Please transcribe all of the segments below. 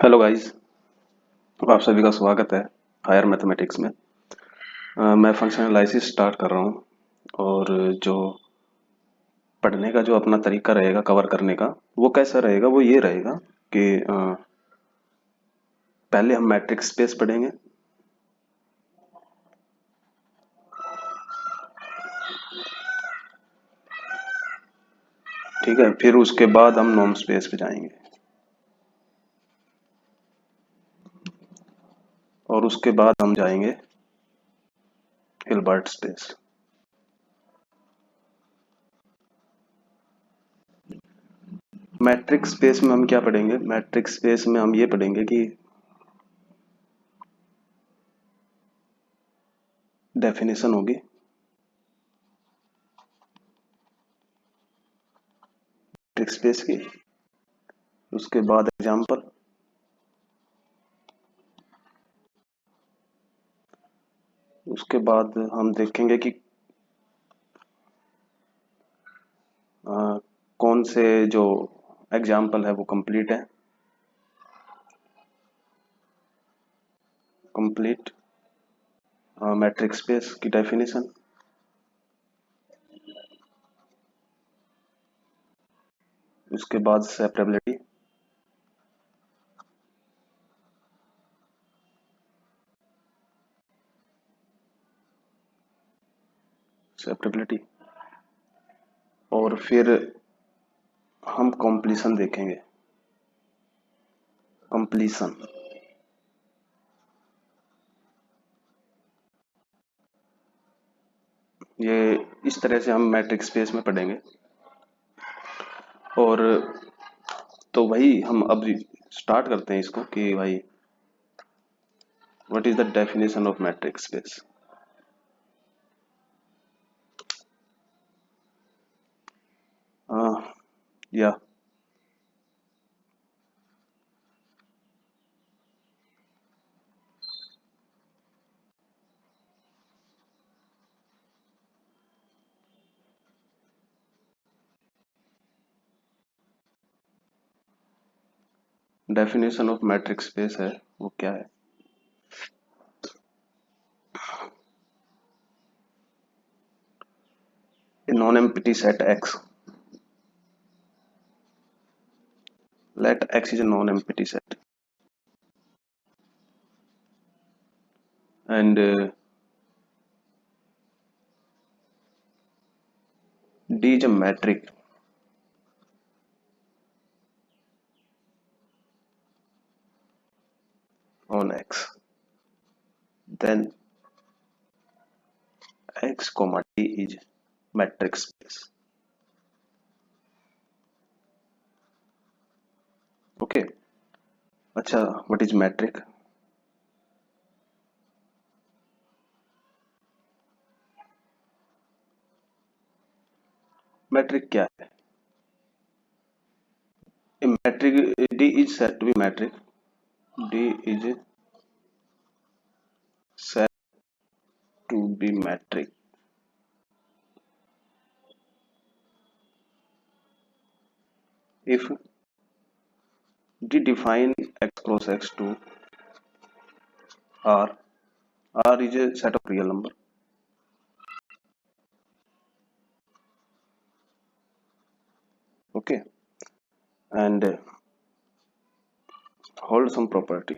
Hello guys. आप सभी का स्वागत है हायर मैथमेटिक्स में। मैं फंक्शन एनालिसिस स्टार्ट कर रहा हूँ। और जो पढ़ने का जो अपना तरीका रहेगा कवर करने का, वो कैसा रहेगा, वो ये रहेगा कि पहले हम मैट्रिक्स स्पेस पढ़ेंगे। ठीक है, फिर उसके बाद हम नॉर्म स्पेस पे जाएंगे और उसके बाद हम जाएंगे हिल्बर्ट स्पेस। मैट्रिक्स स्पेस में हम क्या पढ़ेंगे? मैट्रिक्स स्पेस में हम ये पढ़ेंगे कि डेफिनेशन होगी, मैट्रिक्स स्पेस की। उसके बाद एग्जाम्पल, उसके बाद हम देखेंगे कि अ, कौन से जो एग्जाम्पल है वो कंप्लीट है, कंप्लीट मैट्रिक्स स्पेस की डेफिनेशन। उसके बाद सेपरेबिलिटी, सेपरेबिलिटी। और फिर हम कॉम्प्लीशन देखेंगे, कंप्लीशन। ये इस तरह से हम मैट्रिक्स स्पेस में पढ़ेंगे। और तो वही हम अब स्टार्ट करते हैं इसको कि भाई what is the definition of matrix space. या डेफिनेशन ऑफ मैट्रिक्स स्पेस है वो क्या है? A non-empty set X. Let X is a non-empty set, and D is a metric on X. Then X comma D is matrix space. Okay. अच्छा, what is metric? Metric क्या है? A metric, D is said to be metric. D is said to be metric if D define X cross X to R. R is a set of real number. Okay, and hold some property.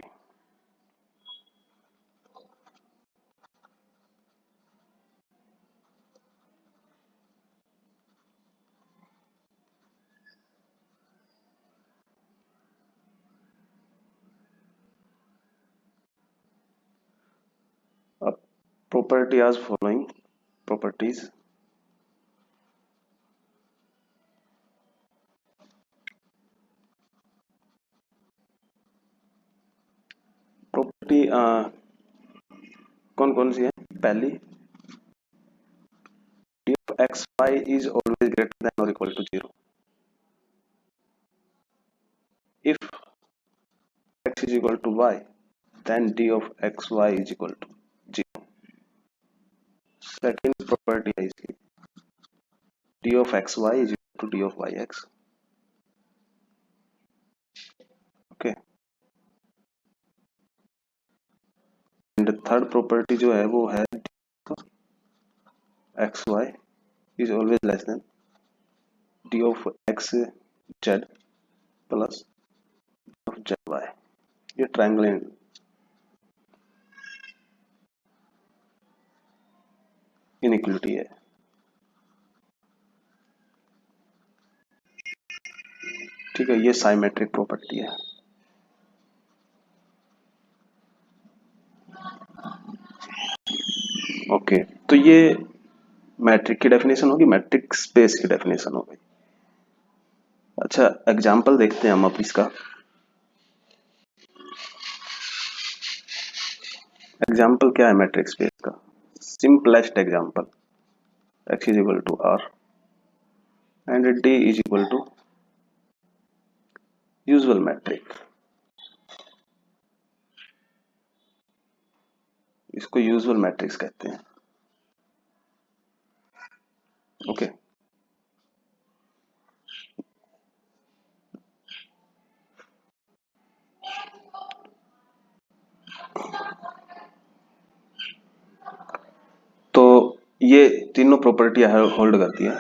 A property as following properties. Property कौन कौन सी है? पहली, d of xy is always greater than or equal to 0 if x is equal to y, then d of xy is equal to 0. Second property है इसकी, d of xy is equal to d of yx. Okay, and third property जो है वो है x y is always less than d of x z plus of z y. ये triangle inequality है। ठीक है, ये साइमेट्रिक प्रॉपर्टी है। ओके, तो ये मैट्रिक की डेफिनेशन होगी, मैट्रिक स्पेस की डेफिनेशन हो गई। अच्छा, एग्जाम्पल देखते हैं हम अब इसका। एग्जाम्पल क्या है मैट्रिक स्पेस का? Simplest example, x is equal to R and d is equal to usual metric. इसको यूजुअल मैट्रिक्स कहते हैं। ओके, तो ये तीनों प्रॉपर्टी होल्ड करती है।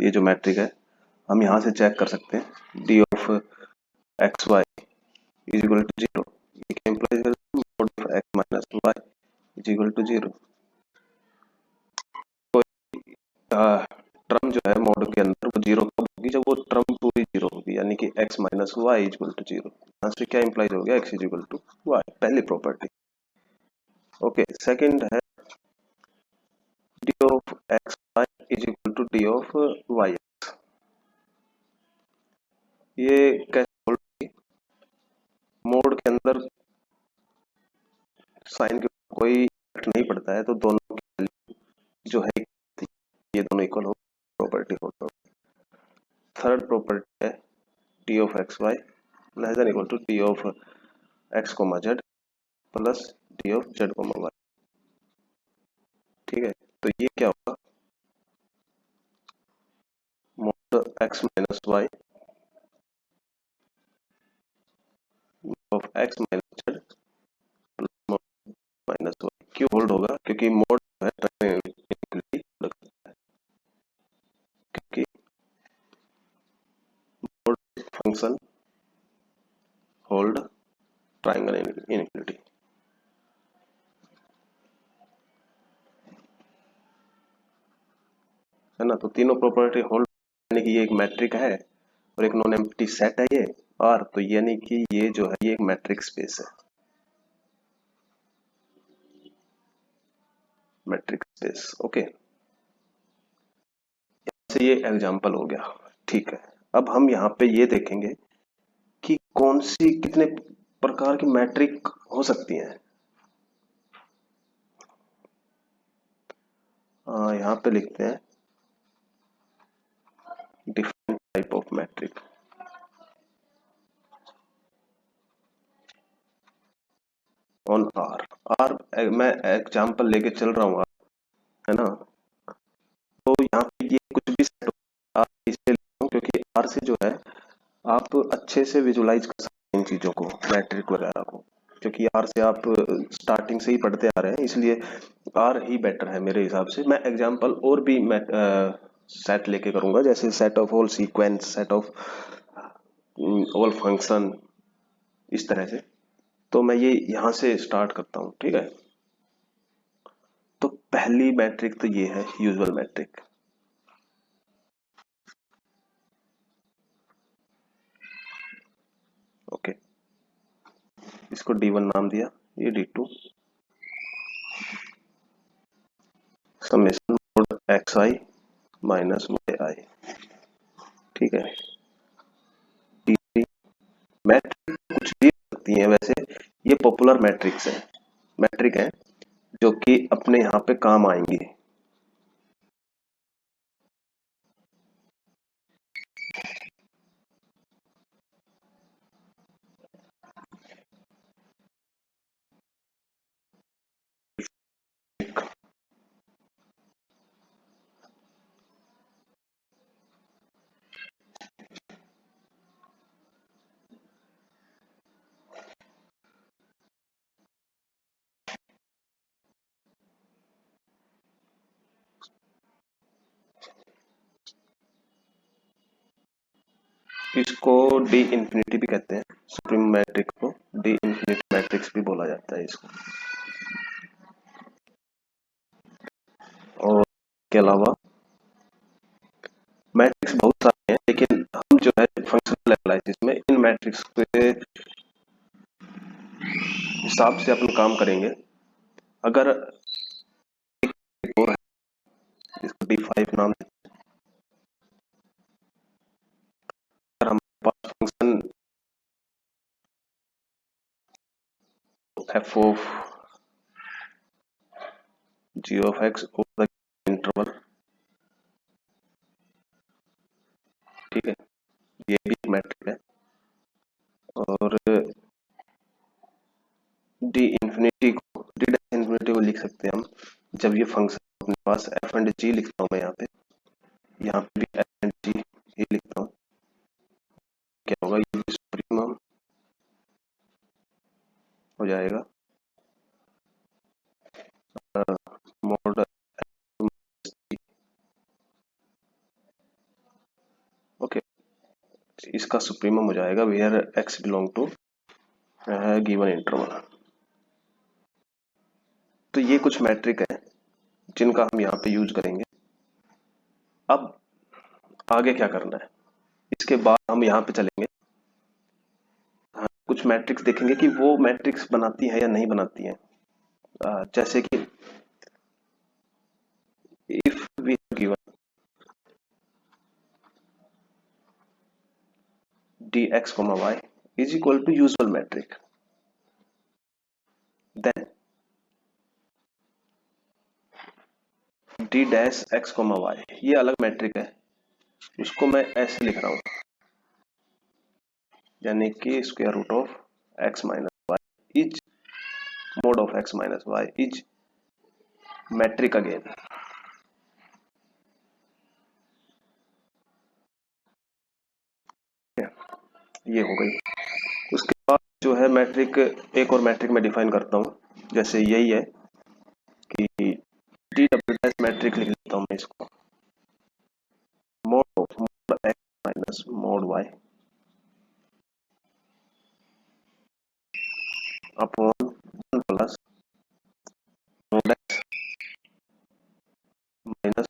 ये जो मैट्रिक है हम यहाँ से चेक कर सकते हैं, d of x y is equal to zero. ये क्या इम्प्लाइज करता है? Mod of x minus y is equal to zero. Term जो है मोड के अंदर वो जीरो कब होगी? जब वो टर्म पूरी जीरो होगी, यानी कि x minus y is equal to zero. यहाँ से क्या इम्प्लाइज हो गया? x is equal to y, पहली प्रॉपर्टी। ओके, सेकंड है d of x y is equal to d of y. ये कैसे होगी? मोड के अंदर साइन के कोई फर्क नहीं पड़ता है, तो दोनों की वैल्यू जो है ये दोनों इक्वल हो, प्रॉपर्टी हो। थर्ड प्रॉपर्टी है d of x y less than equal to d of x comma z plus d of z comma y. ठीक है, तो ये क्या होगा? Mod x minus y of x minus z plus mod minus y. क्यों hold होगा? क्योंकि mod है ट्रायंगल, क्योंकि mod function hold triangle inequality है ना। तो तीनों प्रॉपर्टी होल्ड, यानी कि ये एक मैट्रिक है और एक नॉन एम्प्टी सेट है ये, और तो यानी कि ये जो है ये एक मैट्रिक स्पेस है, मैट्रिक स्पेस। ओके, से ये एग्जांपल हो गया। ठीक है, अब हम यहाँ पे ये देखेंगे कि कौन सी कितने प्रकार की मैट्रिक हो सकती हैं। यहाँ पे लिखते हैं different type of metric. On R, R मैं एग्जांपल लेके चल रहा हूँ, है ना। तो यहाँ पे ये कुछ भी सेट हो, आर इसलिए लिखता हूँ क्योंकि आर से जो है आप अच्छे से विजुलाइज कर सकते हैं इन चीजों को, मैट्रिक वगैरह को, क्योंकि आर से आप स्टार्टिंग से ही पढ़ते आ रहे हैं, इसलिए आर ही बेटर है मेरे हिसाब से। मैं एग्जांपल और भी मैं सेट लेके करूंगा, जैसे set of all sequence, set of all function, इस तरह से। तो मैं ये यहाँ से स्टार्ट करता हूँ, ठीक है। तो पहली मैट्रिक तो ये है यूजुअल मैट्रिक। ओके, इसको D1 नाम दिया, ये D2 summation mode x i minus y आई। ठीक है, D3 मैट्रिक कुछ भी हो सकती है वैसे, ये पॉपुलर मैट्रिक्स है, मैट्रिक है जो कि अपने यहाँ पे काम आएंगी। इसको डी इंफिनिटी भी कहते हैं, सुप्रीम मैट्रिक्स को डी इंफिनिटी मैट्रिक्स भी बोला जाता है इसको। और इसके अलावा मैट्रिक्स बहुत सारे हैं, लेकिन हम जो है फंक्शनल एनालिसिस में इन मैट्रिक्स के हिसाब से अपन काम करेंगे। अगर एक और है, इसको D5 नाम देते हैं। अगर हमारे पास function f of g of x over the interval, ठीक है, ये भी एक मैट्रिक है। और डी इंफिनिटी को लिख सकते हैं हम, जब ये फंक्शन अपने पास f एंड g लिखता हूँ मैं यहाँ पे भी f एंड g ही लिखता हूँ, क्या होगा, ये सुप्रीमम हो जाएगा मॉड, ओके, इसका सुप्रीमम हो जाएगा where x belong to given interval. तो ये कुछ मैट्रिक है जिनका हम यहाँ पे यूज करेंगे। अब आगे क्या करना है, इसके बाद हम यहाँ पे चलेंगे, कुछ मैट्रिक्स देखेंगे कि वो मैट्रिक्स बनाती है या नहीं बनाती है। जैसे कि if we given dx, y is equal to usual metric, then d dash x, y ये अलग मैट्रिक है, इसको मैं ऐसे लिख रहा हूँ, यानी कि square root of x minus y is mod of x minus y is metric again. ये हो गई। उसके बाद जो है मैट्रिक, एक और मैट्रिक मैं डिफाइन करता हूँ, जैसे यही है कि डी डबल डैश मैट्रिक लिख लेता हूँ मैं इसको, mod of mod x minus mod y upon 1 plus mod x minus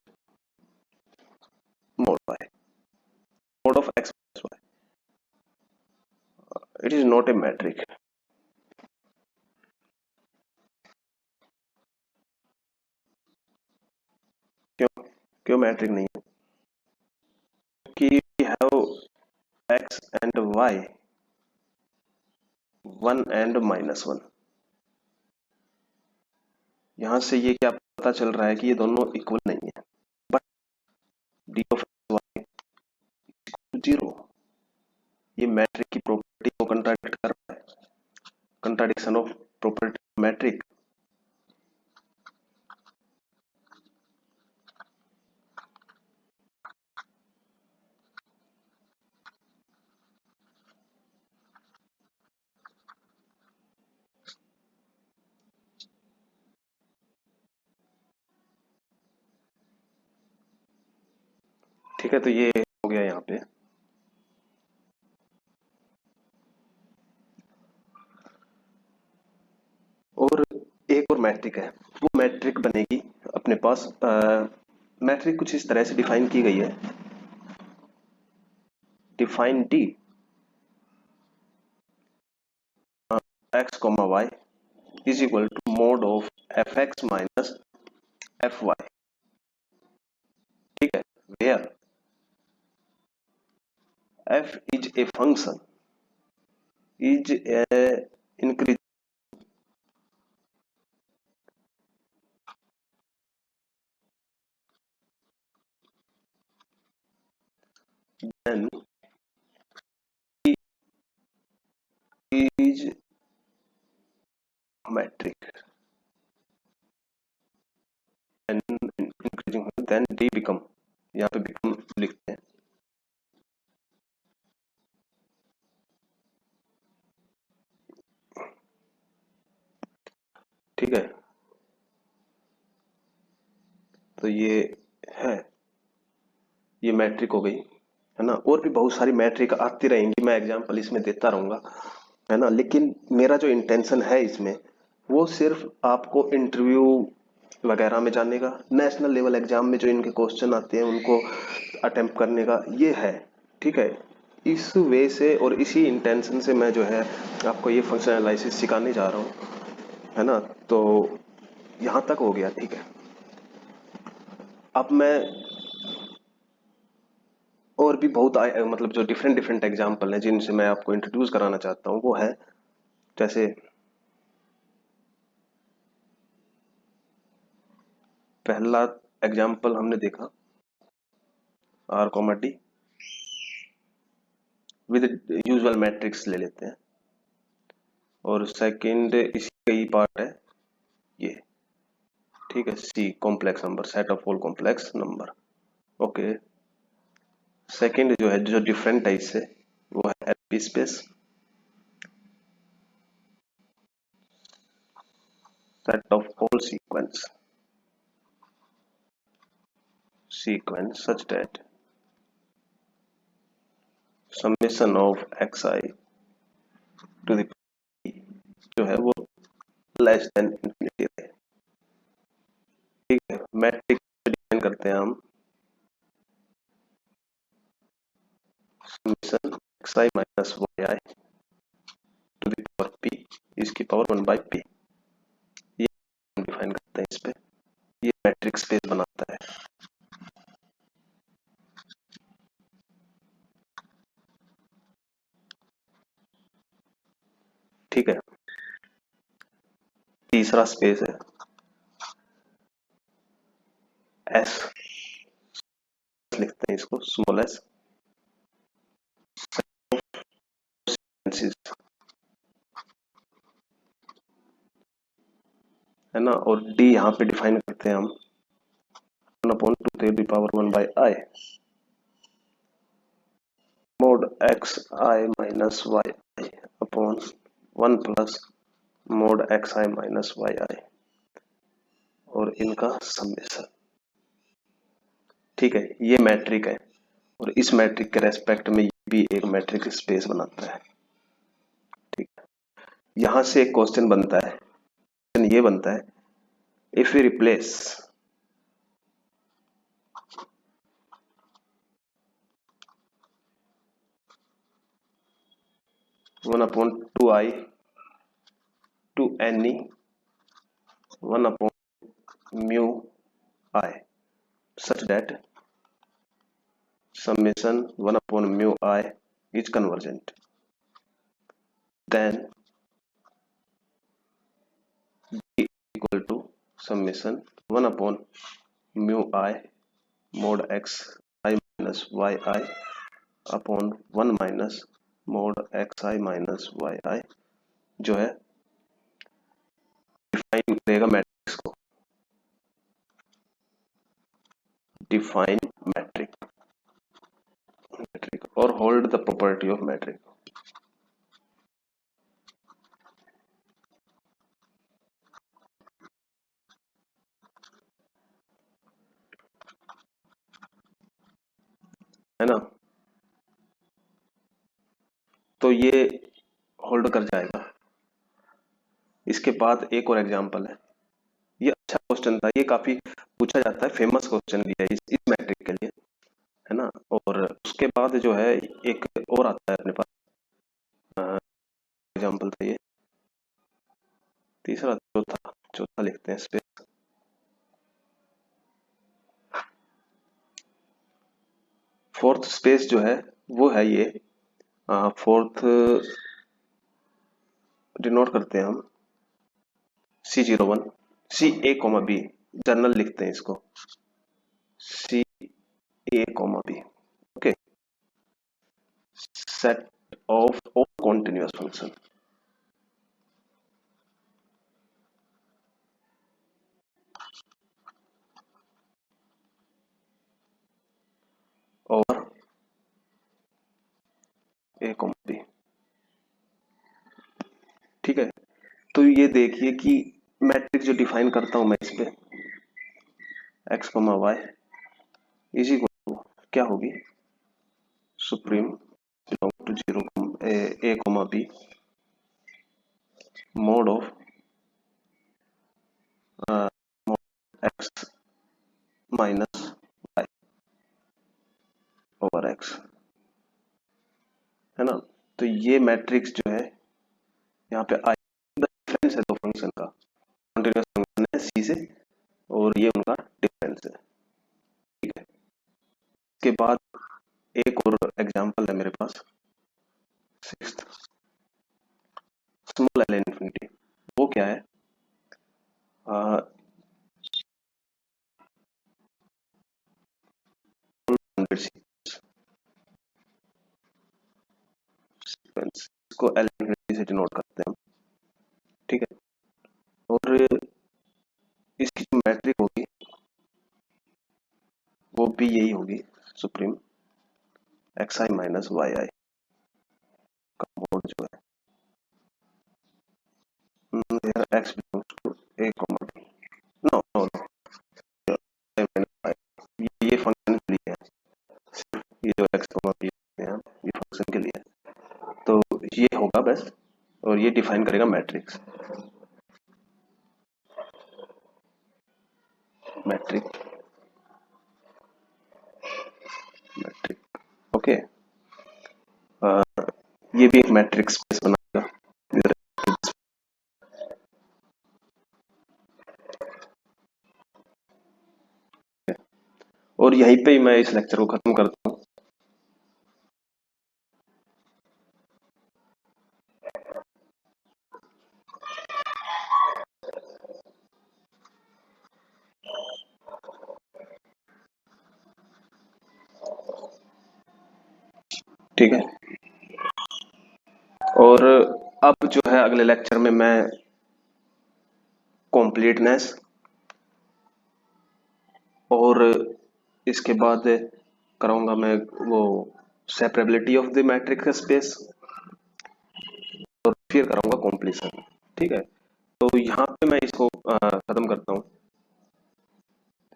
mod y, mod of x minus y. It is not a metric. क्यों क्यों मैट्रिक नहीं है? कि we have x and y 1 and -1, यहाँ से ये क्या पता चल रहा है कि ये दोनों इक्वल नहीं है, बट डी ऑफ वाई 0, ये मैट्रिक की प्रॉपर्टी को कंट्राडिक्ट कर रहा है, कंट्राडिक्शन ऑफ प्रॉपर्टी मैट्रिक। ठीक है, तो ये हो गया यहाँ पे। और एक और मैट्रिक है, वो मैट्रिक बनेगी अपने पास, मैट्रिक कुछ इस तरह से डिफाइन की गई है, define d x comma y is equal to mod of f x minus f y, ठीक है, where f is a function is a increase, then E is metric and increasing, then D become, यहाँ पे become लिखते हैं, ठीक है। तो ये है, ये मैट्रिक हो गई। है ना। और भी बहुत सारी मैट्रिक आती रहेंगी, मैं एग्जाम्पल इसमें देता रहूंगा, है ना। लेकिन मेरा जो इंटेंशन है इसमें, वो सिर्फ आपको इंटरव्यू वगैरह में जाने का, नेशनल लेवल एग्जाम में जो इनके क्वेश्चन आते हैं उनको अटेम्प्ट करने का ये है। ठीक है, इस वे से और इसी इंटेंशन से मैं जो है आपको ये फंक्शन एनालिसिस सिखाने जा रहा हूँ, है ना। तो यहाँ तक हो गया, ठीक है। अब मैं और भी बहुत मतलब जो डिफरेंट डिफरेंट एग्जाम्पल हैं जिनसे मैं आपको इंट्रोड्यूस कराना चाहता हूँ वो है, जैसे पहला एग्जाम्पल हमने देखा R comma D with usual matrix ले लेते हैं, और सेकंड इसका ही पार्ट है ये, ठीक है। C complex number, set of all complex number. Okay, second जो है जो डिफरेंट है इससे, वो है LP space, set of all sequence such that summation of x i to the जो है वो लेस देन इंफिनिटी है। ठीक है, मैट्रिक्स डिफाइन करते हैं हम, summation x i minus y i to the power p इसकी पावर 1/p, ये डिफाइन करते हैं इस पे, ये मैट्रिक्स स्पेस बनाता है। ठीक है, तीसरा स्पेस है एस, लिखते हैं इसको स्मॉल एस, है ना। और डी यहाँ पे डिफाइन करते हैं हम 1/2 mod x I minus y I upon 1 plus mod x I minus y I और इनका समेशन। ठीक है, ये मैट्रिक है, और इस मैट्रिक के रेस्पेक्ट में ये भी एक मैट्रिक स्पेस बनाता है। ठीक है, यहां से एक क्वेश्चन बनता है, क्वेश्चन ये बनता है, if we replace one upon two i to any one upon mu i such that summation 1 upon mu I is convergent, then D equal to summation 1 upon mu I mod x I minus y I upon 1 minus mod x I minus y I जो है define करेगा metrics को, define metric metric और hold the property of metric. है ना, तो ये hold कर जाएगा। इसके बाद एक और एग्जांपल है, ये अच्छा क्वेश्चन था, ये काफी पूछा जाता है, फेमस क्वेश्चन भी है इस मैट्रिक के लिए, है ना। और उसके बाद जो है एक और आता है अपने पास एग्जांपल था ये, तीसरा चौथा चौथा लिखते हैं इस पे। फोर्थ स्पेस जो है वो है ये, फोर्थ डिनोट करते हैं हम C01 CA, B, जर्नल लिखते हैं इसको CA, B। Okay, set of all continuous function और A, B। ठीक है, तो ये देखिए कि मैट्रिक्स जो डिफाइन करता हूं मैं इस पे x, y is equal to क्या होगी, supreme belong to 0 a comma b mod of mod x minus y over x, है ना। तो ये मैट्रिक्स जो है यहाँ पे आई डिफरेंस है दो फंक्शन का, कॉन्टिन्यूस फंक्शन है सी से और ये उनका डिफरेंस है, ठीक है। इसके बाद एक और एग्जांपल है मेरे पास, सिक्स्थ, स्मॉल एल इन्फिनिटी। वो क्या है, सीक्वेंस, इसको एल इन्फिनिटी से डिनोट करते हैं, ठीक है। और इसकी जो मैट्रिक होगी वो भी यही होगी, supreme x i minus y i का मोड जो है x belongs to a comma b, no no no, ये फंक्शन के लिए है, ये जो एक्स कॉमा बी है ये फंक्शन के लिए है। तो ये होगा बस, और ये डिफाइन करेगा मैट्रिक्स, मैट्रिक मैट्रिक ओके। ये भी एक मैट्रिक स्पेस बनाएगा, और यहीं पे ही मैं इस लेक्चर को खत्म करता हूँ। ठीक है, और अब जो है अगले लेक्चर में मैं कॉम्प्लीटनेस और इसके बाद कराऊंगा मैं वो सेपरेबिलिटी ऑफ द मैट्रिक्स स्पेस, और फिर कराऊंगा कॉम्प्लीशन, ठीक है। तो यहाँ पे मैं इसको खत्म करता हूँ।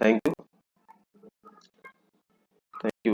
Thank you, thank you.